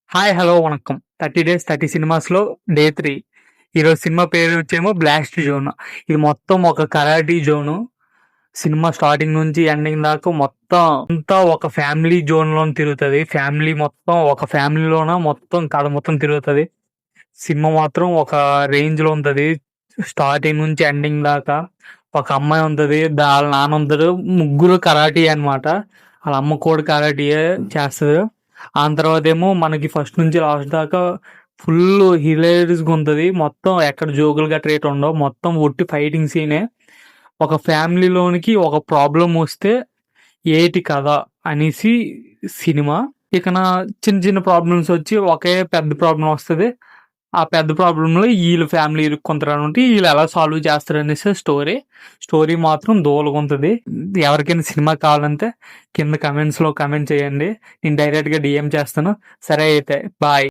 Hi! Hello! Vanakkam. 30 days 30 సినిమాస్‌లో day 3. ఈరోజు cinema పేరు వచ్చేమో 'బ్లాస్ట్ జోన్'. ఇది మొత్తం ఒక కరాటీ జోను. సినిమా స్టార్టింగ్ నుంచి ఎండింగ్ దాకా మొత్తం అంతా ఒక ఫ్యామిలీ జోన్‌లోన తిరుగుతది. ఫ్యామిలీ మొత్తం ఒక ఫ్యామిలీలోన మొత్తం కథ మొత్తం తిరుగుతది. సినిమా మాత్రం ఒక రేంజ్‌లో ఉంటది. స్టార్టింగ్ నుంచి ఎండింగ్ దాకా. ఒక అమ్మాయి ఉంటది. ఆళ్ళ నాన్న ఉంటాడు. ముగ్గురు కరాటీ అన్నమాట. ఆళ్ళ అమ్మ కూడా కరాటీయే చేస్తది. తర్వాతేమో మనకి ఫస్ట్ నుంచి లాస్ట్ దాకా ఫుల్లు హిలేరియస్‌గా ఉంటది. మొత్తం ఎక్కడ జోకులు గట్రా ఏటి ఉండవు. మొత్తం ఒట్టి ఫైటింగ్ సీనే. ఒక ఫ్యామిలీలోనికి ఒక ప్రాబ్లమొస్తే ఏటి కథ అనేసి సినిమా. ఇకన చిన్న చిన్న ప్రాబ్లమ్స్ వచ్చి ఒకే పెద్ద ప్రాబ్లమ్ వస్తది. ఆ పెద్ద ప్రాబ్లమ్‌లో ఈళ్ళ ఫ్యామిలీ ఇరుక్కుంటారనమాట. ఈళ్ళెలా సాల్వ్ చేస్తారనేసి స్టోరీ. స్టోరీ మాత్రం దూలగుంటది. ఎవరికైనా సినిమా కావాలంటే కింద కామెంట్స్‌లో కామెంట్ చేయండి. నేను డైరెక్ట్‌గా డీఎం చేస్తాను. సరే అయితే బాయ్.